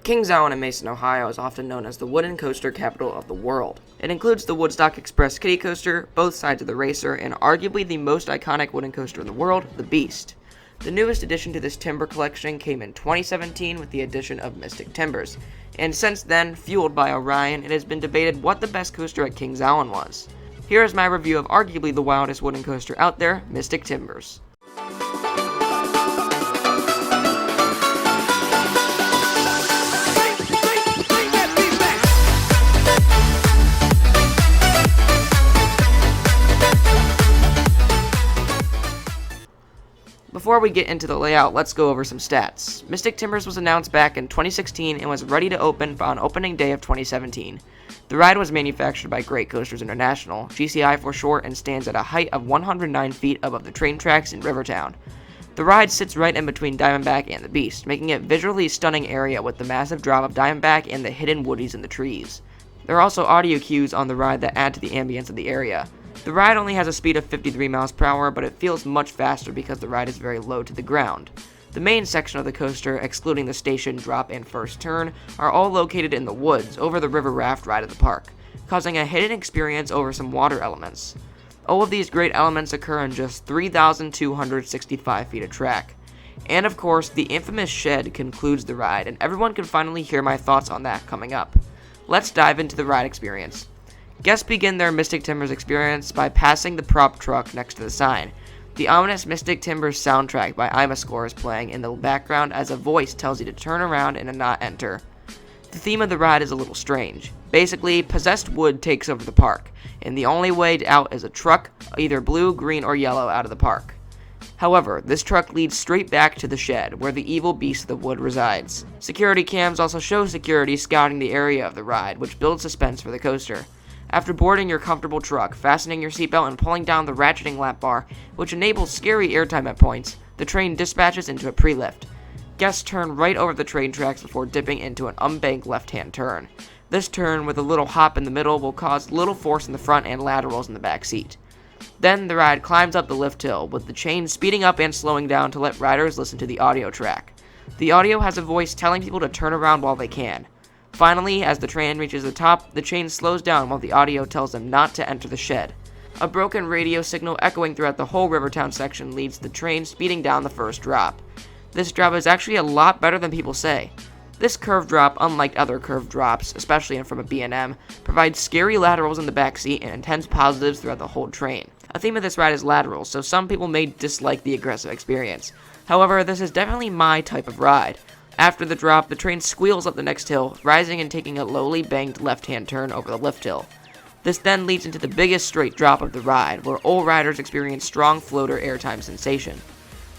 Kings Island in Mason, Ohio is often known as the wooden coaster capital of the world. It includes the Woodstock Express kiddie coaster, both sides of the racer, and arguably the most iconic wooden coaster in the world, the Beast. The newest addition to this timber collection came in 2017 with the addition of Mystic Timbers, and since then, fueled by Orion, it has been debated what the best coaster at Kings Island was. Here is my review of arguably the wildest wooden coaster out there, Mystic Timbers. Before we get into the layout, let's go over some stats. Mystic Timbers was announced back in 2016 and was ready to open on opening day of 2017. The ride was manufactured by Great Coasters International, GCI for short, and stands at a height of 109 feet above the train tracks in Rivertown. The ride sits right in between Diamondback and the Beast, making it a visually stunning area with the massive drop of Diamondback and the hidden woodies in the trees. There are also audio cues on the ride that add to the ambience of the area. The ride only has a speed of 53 miles per hour, but it feels much faster because the ride is very low to the ground. The main section of the coaster, excluding the station, drop, and first turn, are all located in the woods over the river raft ride of the park, causing a hidden experience over some water elements. All of these great elements occur in just 3,265 feet of track. And of course, the infamous shed concludes the ride, and everyone can finally hear my thoughts on that coming up. Let's dive into the ride experience. Guests begin their Mystic Timbers experience by passing the prop truck next to the sign. The ominous Mystic Timbers soundtrack by Imascore is playing in the background as a voice tells you to turn around and not enter. The theme of the ride is a little strange. Basically, possessed wood takes over the park, and the only way out is a truck, either blue, green, or yellow, out of the park. However, this truck leads straight back to the shed, where the evil beast of the wood resides. Security cams also show security scouting the area of the ride, which builds suspense for the coaster. After boarding your comfortable truck, fastening your seatbelt, and pulling down the ratcheting lap bar, which enables scary airtime at points, the train dispatches into a pre-lift. Guests turn right over the train tracks before dipping into an unbanked left-hand turn. This turn, with a little hop in the middle, will cause little force in the front and laterals in the back seat. Then the ride climbs up the lift hill, with the chain speeding up and slowing down to let riders listen to the audio track. The audio has a voice telling people to turn around while they can. Finally, as the train reaches the top, the chain slows down while the audio tells them not to enter the shed. A broken radio signal echoing throughout the whole Rivertown section leads the train speeding down the first drop. This drop is actually a lot better than people say. This curved drop, unlike other curved drops, especially from a B&M, provides scary laterals in the back seat and intense positives throughout the whole train. A theme of this ride is laterals, so some people may dislike the aggressive experience. However, this is definitely my type of ride. After the drop, the train squeals up the next hill, rising and taking a lowly banked left-hand turn over the lift hill. This then leads into the biggest straight drop of the ride, where all riders experience strong floater airtime sensation.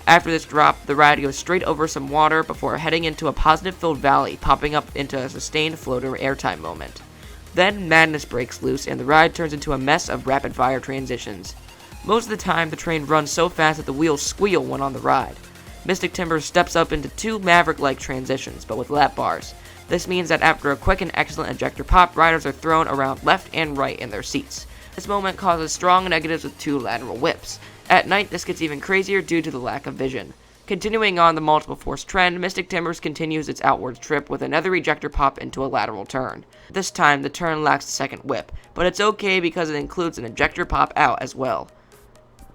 After this drop, the ride goes straight over some water before heading into a positive-filled valley, popping up into a sustained floater airtime moment. Then madness breaks loose, and the ride turns into a mess of rapid-fire transitions. Most of the time, the train runs so fast that the wheels squeal when on the ride. Mystic Timbers steps up into two Maverick-like transitions, but with lap bars. This means that after a quick and excellent ejector pop, riders are thrown around left and right in their seats. This moment causes strong negatives with two lateral whips. At night, this gets even crazier due to the lack of vision. Continuing on the multiple force trend, Mystic Timbers continues its outward trip with another ejector pop into a lateral turn. This time, the turn lacks the second whip, but it's okay because it includes an ejector pop out as well.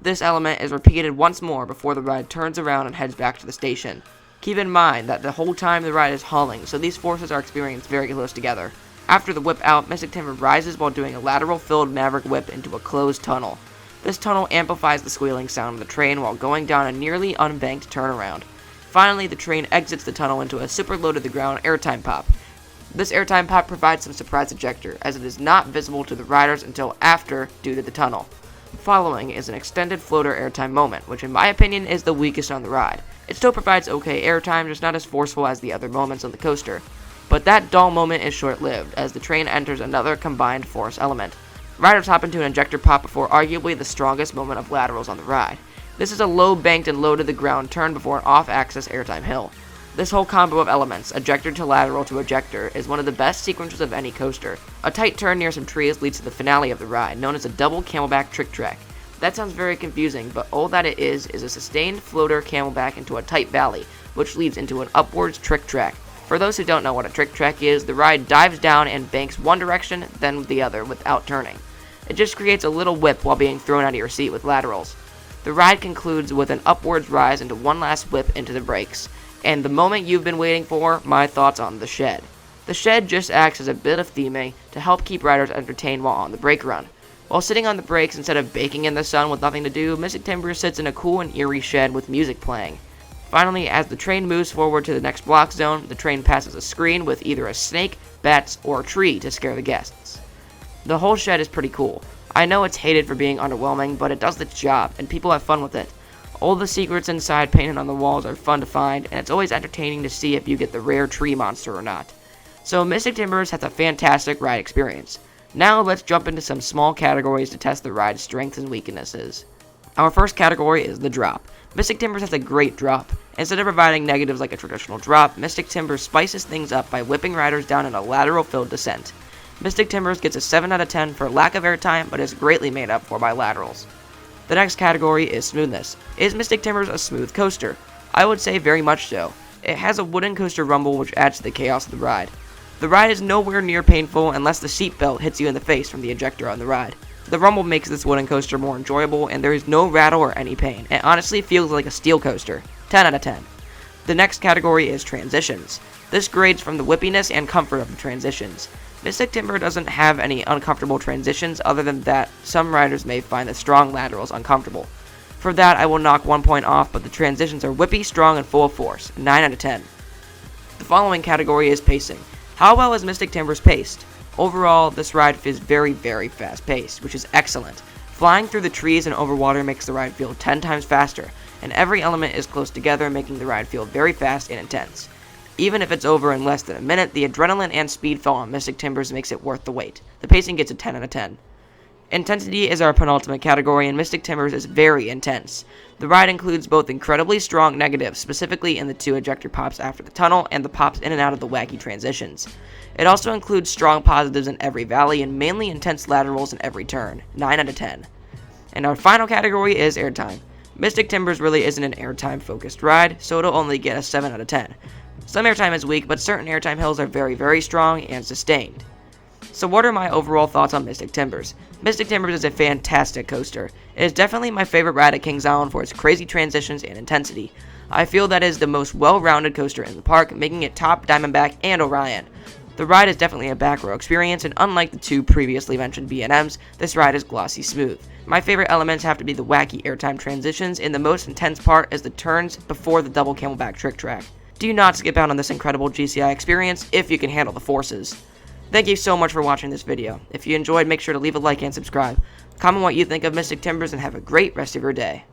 This element is repeated once more before the ride turns around and heads back to the station. Keep in mind that the whole time the ride is hauling, so these forces are experienced very close together. After the whip out, Mystic Timber rises while doing a lateral-filled Maverick whip into a closed tunnel. This tunnel amplifies the squealing sound of the train while going down a nearly unbanked turnaround. Finally, the train exits the tunnel into a super low-to-the-ground airtime pop. This airtime pop provides some surprise ejector, as it is not visible to the riders until after due to the tunnel. Following is an extended floater airtime moment, which in my opinion is the weakest on the ride. It still provides okay airtime, just not as forceful as the other moments on the coaster. But that dull moment is short-lived, as the train enters another combined force element. Riders hop into an ejector pop before arguably the strongest moment of laterals on the ride. This is a low banked and low to the ground turn before an off-axis airtime hill. This whole combo of elements, ejector to lateral to ejector, is one of the best sequences of any coaster. A tight turn near some trees leads to the finale of the ride, known as a double camelback trick track. That sounds very confusing, but all that it is a sustained floater camelback into a tight valley, which leads into an upwards trick track. For those who don't know what a trick track is, the ride dives down and banks one direction, then the other without turning. It just creates a little whip while being thrown out of your seat with laterals. The ride concludes with an upwards rise into one last whip into the brakes. And the moment you've been waiting for, my thoughts on the shed. The shed just acts as a bit of theming to help keep riders entertained while on the brake run. While sitting on the brakes instead of baking in the sun with nothing to do, Mystic Timbers sits in a cool and eerie shed with music playing. Finally, as the train moves forward to the next block zone, the train passes a screen with either a snake, bats, or a tree to scare the guests. The whole shed is pretty cool. I know it's hated for being underwhelming, but it does its job, and people have fun with it. All the secrets inside painted on the walls are fun to find, and it's always entertaining to see if you get the rare tree monster or not. So Mystic Timbers has a fantastic ride experience. Now let's jump into some small categories to test the ride's strengths and weaknesses. Our first category is the drop. Mystic Timbers has a great drop. Instead of providing negatives like a traditional drop, Mystic Timbers spices things up by whipping riders down in a lateral-filled descent. Mystic Timbers gets a 7 out of 10 for lack of airtime, but is greatly made up for by laterals. The next category is smoothness. Is Mystic Timbers a smooth coaster? I would say very much so. It has a wooden coaster rumble which adds to the chaos of the ride. The ride is nowhere near painful unless the seatbelt hits you in the face from the ejector on the ride. The rumble makes this wooden coaster more enjoyable, and there is no rattle or any pain. It honestly feels like a steel coaster. 10 out of 10. The next category is transitions. This grades from the whippiness and comfort of the transitions. Mystic Timber doesn't have any uncomfortable transitions other than that some riders may find the strong laterals uncomfortable. For that, I will knock 1 point off, but the transitions are whippy, strong, and full of force. 9 out of 10. The following category is pacing. How well is Mystic Timbers paced? Overall, this ride is very, very fast-paced, which is excellent. Flying through the trees and over water makes the ride feel 10 times faster, and every element is close together, making the ride feel very fast and intense. Even if it's over in less than a minute, the adrenaline and speed felt on Mystic Timbers makes it worth the wait. The pacing gets a 10 out of 10. Intensity is our penultimate category, and Mystic Timbers is very intense. The ride includes both incredibly strong negatives, specifically in the 2 ejector pops after the tunnel and the pops in and out of the wacky transitions. It also includes strong positives in every valley and mainly intense laterals in every turn. 9 out of 10. And our final category is airtime. Mystic Timbers really isn't an airtime focused ride, so it'll only get a 7 out of 10. Some airtime is weak, but certain airtime hills are very, very strong and sustained. So what are my overall thoughts on Mystic Timbers? Mystic Timbers is a fantastic coaster. It is definitely my favorite ride at Kings Island for its crazy transitions and intensity. I feel that it is the most well-rounded coaster in the park, making it top Diamondback and Orion. The ride is definitely a back row experience, and unlike the 2 previously mentioned B&Ms, this ride is glossy smooth. My favorite elements have to be the wacky airtime transitions, and the most intense part is the turns before the double camelback trick track. Do not skip out on this incredible GCI experience if you can handle the forces. Thank you so much for watching this video. If you enjoyed, make sure to leave a like and subscribe. Comment what you think of Mystic Timbers and have a great rest of your day.